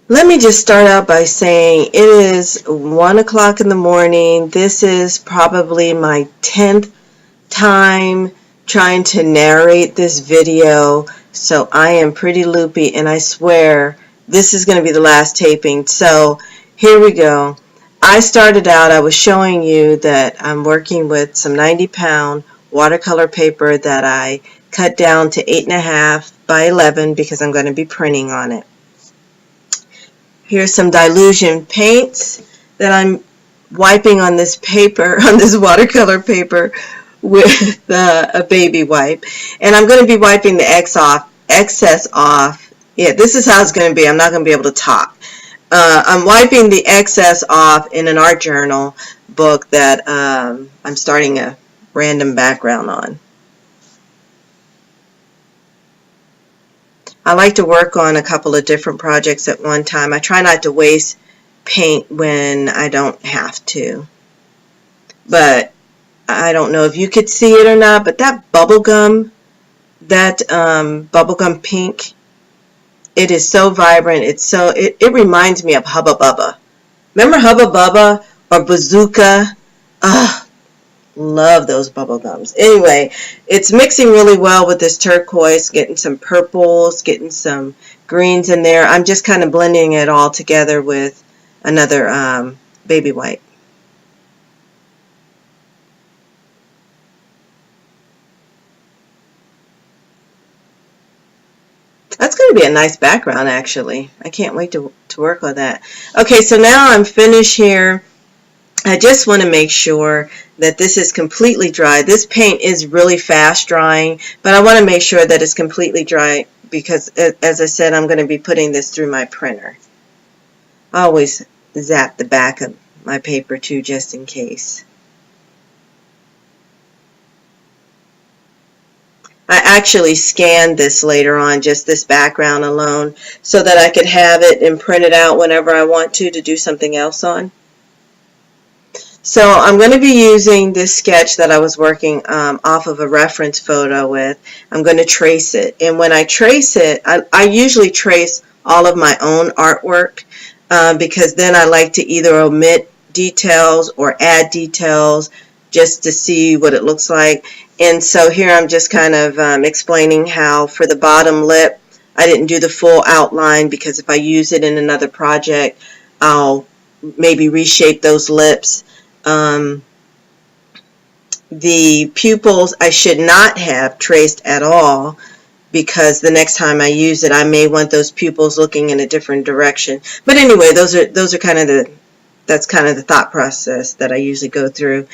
Let me just start out by saying it is 1 o'clock in the morning. This is probably my 10th time trying to narrate this video, so I am pretty loopy, and I swear this is going to be the last taping. So here we go. I started out, I was showing you that I'm working with some 90-pound watercolor paper that I cut down to 8.5 by 11 because I'm going to be printing on it. Here's some dilution paints that I'm wiping on this paper, on this watercolor paper with a baby wipe. And I'm going to be wiping the excess off. Yeah, this is how it's going to be. I'm not going to be able to talk. I'm wiping the excess off in an art journal book that I'm starting a random background on. I like to work on a couple of different projects at one time. I try not to waste paint when I don't have to. But I don't know if you could see it or not, but that bubblegum pink, it is so vibrant. It reminds me of Hubba Bubba. Remember Hubba Bubba or Bazooka? Love those bubble gums. Anyway, it's mixing really well with this turquoise, getting some purples, getting some greens in there. I'm just kind of blending it all together with another baby white. That's going to be a nice background, actually. I can't wait to work on that. Okay, so now I'm finished here. I just want to make sure that this is completely dry. This paint is really fast drying, but I want to make sure that it's completely dry because, as I said, I'm going to be putting this through my printer. I always zap the back of my paper too, just in case. I actually scanned this later on, just this background alone, so that I could have it and print it out whenever I want to do something else on. So I'm going to be using this sketch that I was working off of a reference photo with. I'm going to trace it. And when I trace it, I usually trace all of my own artwork because then I like to either omit details or add details just to see what it looks like. And so here I'm just kind of explaining how for the bottom lip, I didn't do the full outline because if I use it in another project, I'll maybe reshape those lips. The pupils I should not have traced at all because the next time I use it I may want those pupils looking in a different direction. But anyway, those are kind of that's kind of the thought process that I usually go through.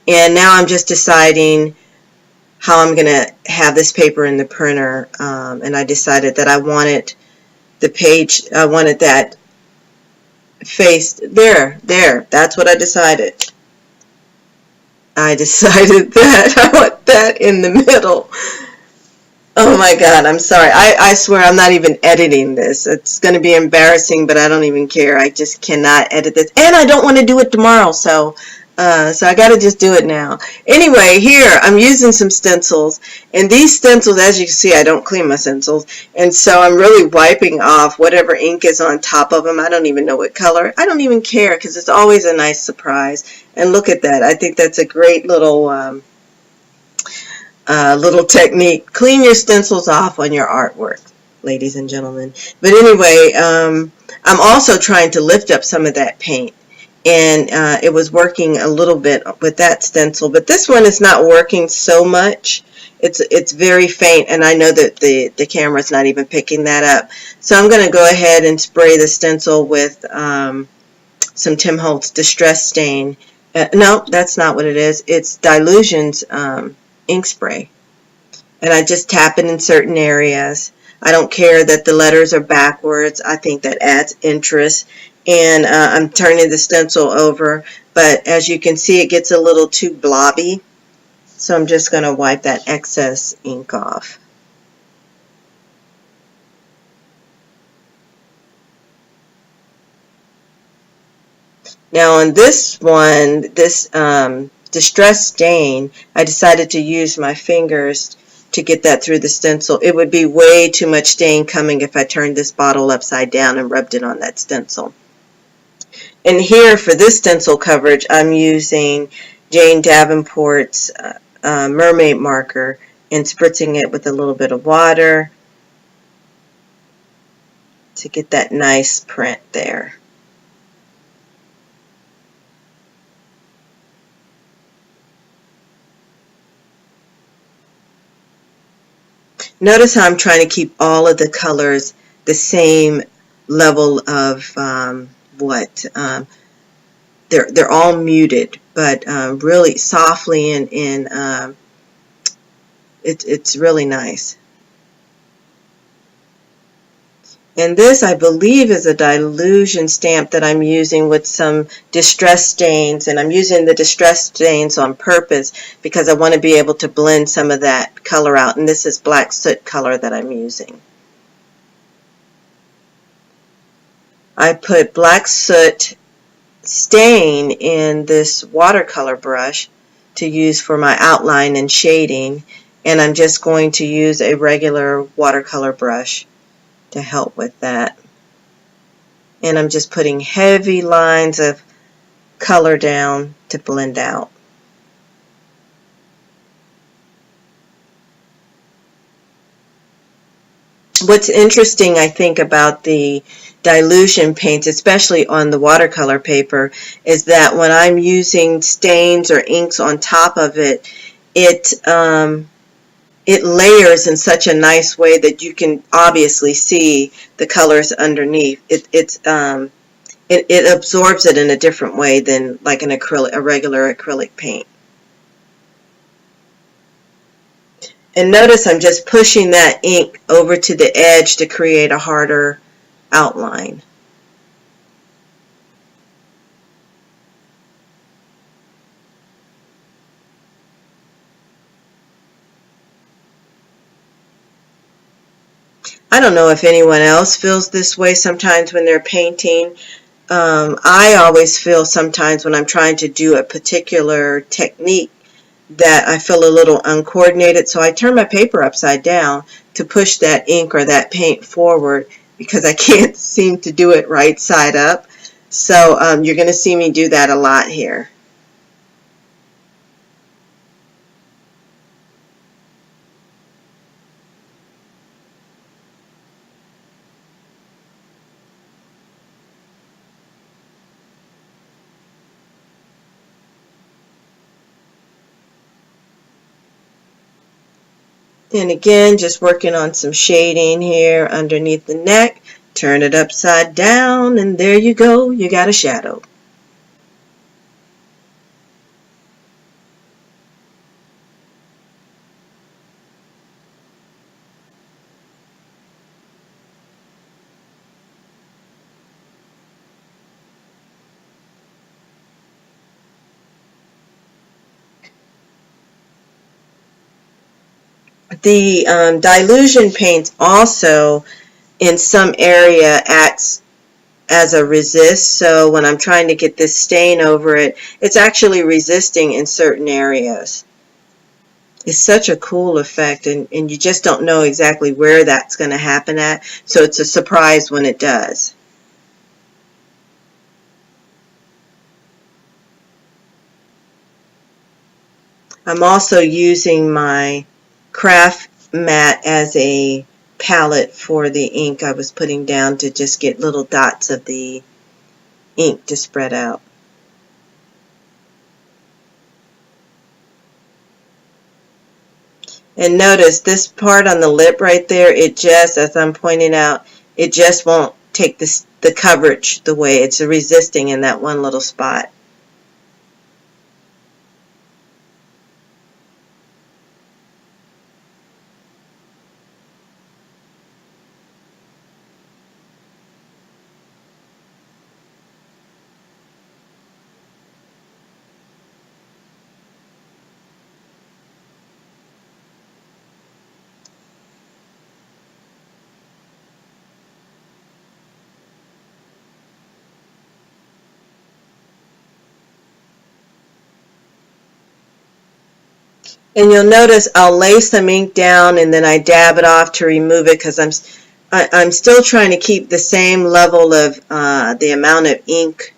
And now I'm just deciding how I'm going to have this paper in the printer, and I decided that I wanted the page, I wanted that faced there, that's what I decided. I decided that I want that in the middle. Oh my God, I'm sorry. I swear I'm not even editing this. It's going to be embarrassing, but I don't even care. I just cannot edit this. And I don't want to do it tomorrow, so I got to just do it now. Anyway, here I'm using some stencils. And these stencils, as you can see, I don't clean my stencils. And so I'm really wiping off whatever ink is on top of them. I don't even know what color. I don't even care because it's always a nice surprise. And look at that. I think that's a great little technique. Clean your stencils off on your artwork, ladies and gentlemen. But anyway, I'm also trying to lift up some of that paint. And it was working a little bit with that stencil. But this one is not working so much. It's very faint, and I know that the camera's not even picking that up. So I'm going to go ahead and spray the stencil with some Tim Holtz Distress Stain. No, that's not what it is. It's Dilution's ink spray. And I just tap it in certain areas. I don't care that the letters are backwards. I think that adds interest. And I'm turning the stencil over, but as you can see, it gets a little too blobby. So I'm just going to wipe that excess ink off. Now on this one, this Distress Stain, I decided to use my fingers to get that through the stencil. It would be way too much stain coming if I turned this bottle upside down and rubbed it on that stencil. And here for this stencil coverage, I'm using Jane Davenport's mermaid marker and spritzing it with a little bit of water to get that nice print there. Notice how I'm trying to keep all of the colors the same level of they're all muted, but really softly, and it's really nice. And this, I believe, is a dilution stamp that I'm using with some distress stains, and I'm using the distress stains on purpose because I want to be able to blend some of that color out, and this is black soot color that I'm using. I put black soot stain in this watercolor brush to use for my outline and shading, and I'm just going to use a regular watercolor brush to help with that. And I'm just putting heavy lines of color down to blend out. What's interesting, I think, about the dilution paints, especially on the watercolor paper, is that when I'm using stains or inks on top of it, it layers in such a nice way that you can obviously see the colors underneath. It absorbs it in a different way than like a regular acrylic paint. And notice I'm just pushing that ink over to the edge to create a harder outline. I don't know if anyone else feels this way sometimes when they're painting. I always feel sometimes when I'm trying to do a particular technique that I feel a little uncoordinated, so I turn my paper upside down to push that ink or that paint forward because I can't seem to do it right side up. So you're going to see me do that a lot here. And again, just working on some shading here underneath the neck. Turn it upside down, and there you go. You got a shadow. The dilution paint also, in some area, acts as a resist. So when I'm trying to get this stain over it, it's actually resisting in certain areas. It's such a cool effect, and you just don't know exactly where that's going to happen at, so it's a surprise when it does. I'm also using my craft mat as a palette for the ink I was putting down to just get little dots of the ink to spread out. And notice this part on the lip right there, it just, as I'm pointing out, it just won't take the coverage the way it's resisting in that one little spot. And you'll notice I'll lay some ink down and then I dab it off to remove it because I'm still trying to keep the same level of the amount of ink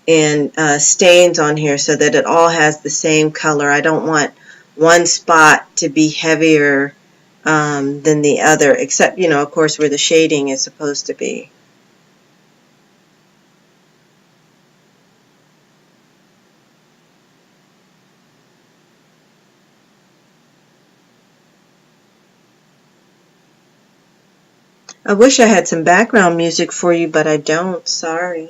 and stains on here so that it all has the same color. I don't want one spot to be heavier than the other, except, you know, of course, where the shading is supposed to be. I wish I had some background music for you, but I don't. Sorry.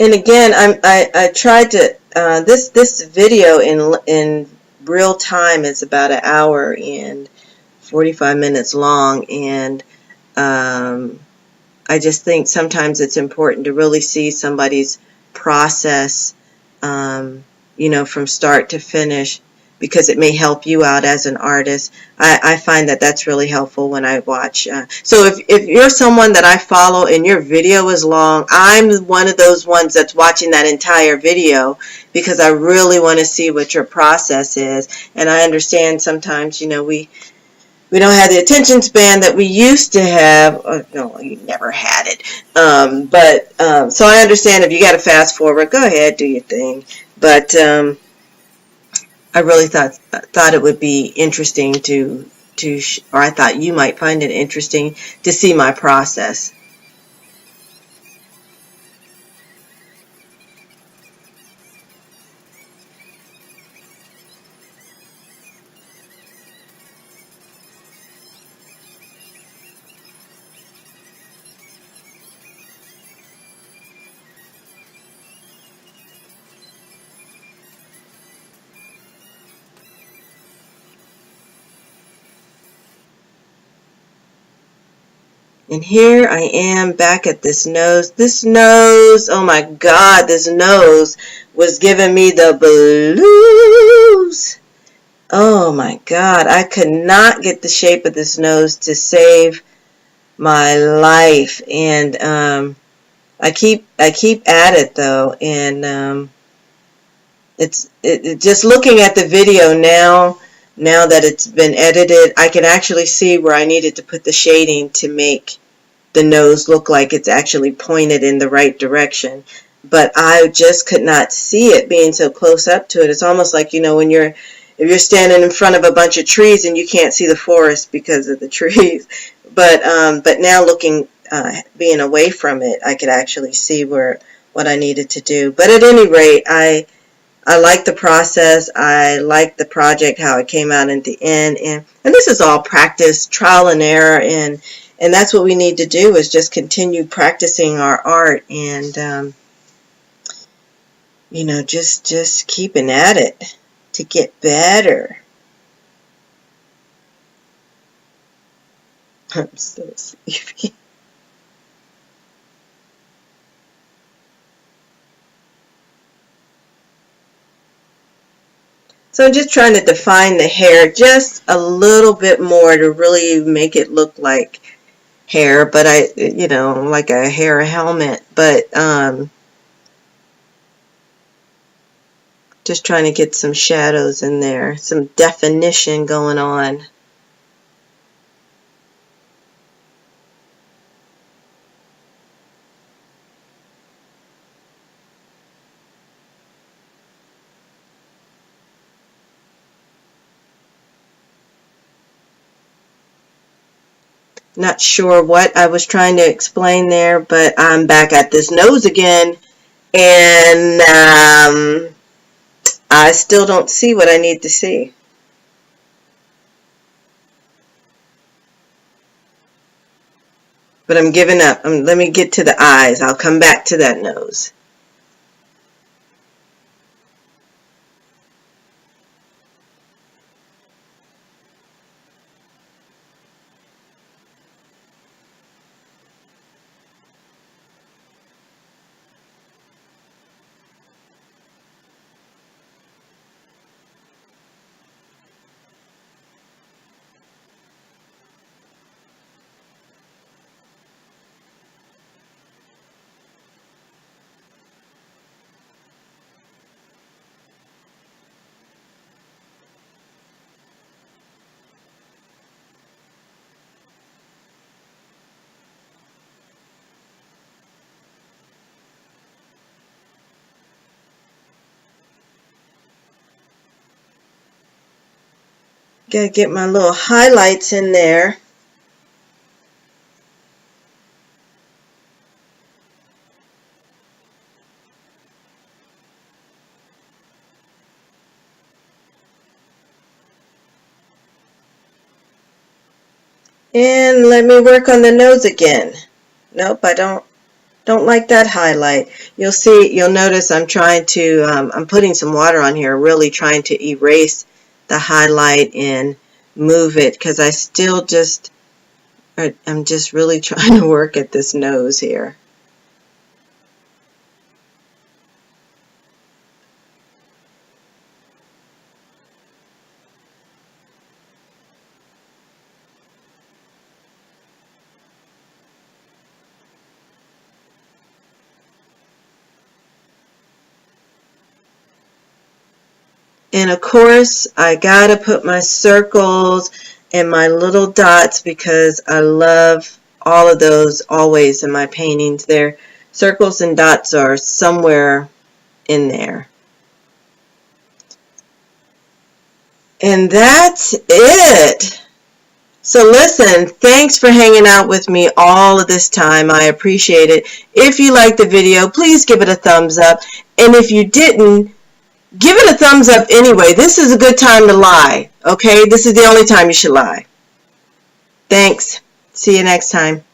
And again, I tried to this video in real time is about an hour and 45 minutes long, and I just think sometimes it's important to really see somebody's process, you know, from start to finish, because it may help you out as an artist. I find that that's really helpful when I watch. So if you're someone that I follow and your video is long, I'm one of those ones that's watching that entire video because I really want to see what your process is. And I understand sometimes, you know, we don't have the attention span that we used to have. No, you never had it. So I understand if you got to fast forward, go ahead, do your thing. But I really thought it would be interesting or I thought you might find it interesting to see my process. And here I am back at this nose. This nose, oh my God, this nose was giving me the blues. Oh my God, I could not get the shape of this nose to save my life. And I keep at it though, and just looking at the video now that it's been edited, I can actually see where I needed to put the shading to make the nose look like it's actually pointed in the right direction. But I just could not see it being so close up to it. It's almost like, you know, if you're standing in front of a bunch of trees and you can't see the forest because of the trees. But now looking, being away from it, I could actually see what I needed to do. But at any rate, I like the process. I like the project, how it came out at the end. And this is all practice, trial and error. And that's what we need to do, is just continue practicing our art and, you know, just keeping at it to get better. I'm so sleepy. So I'm just trying to define the hair just a little bit more to really make it look like hair, but you know, like a hair helmet, but just trying to get some shadows in there, some definition going on. Not sure what I was trying to explain there, but I'm back at this nose again, and I still don't see what I need to see. But I'm giving up. Let me get to the eyes. I'll come back to that nose. Gotta get my little highlights in there. And let me work on the nose again. Nope, I don't like that highlight. You'll notice I'm trying to, I'm putting some water on here, really trying to erase the highlight and move it, because I'm just really trying to work at this nose here. And of course, I gotta put my circles and my little dots, because I love all of those always in my paintings. Their circles and dots are somewhere in there. And that's it. So listen, thanks for hanging out with me all of this time. I appreciate it. If you liked the video, please give it a thumbs up. And if you didn't, give it a thumbs up anyway. This is a good time to lie, okay? This is the only time you should lie. Thanks. See you next time.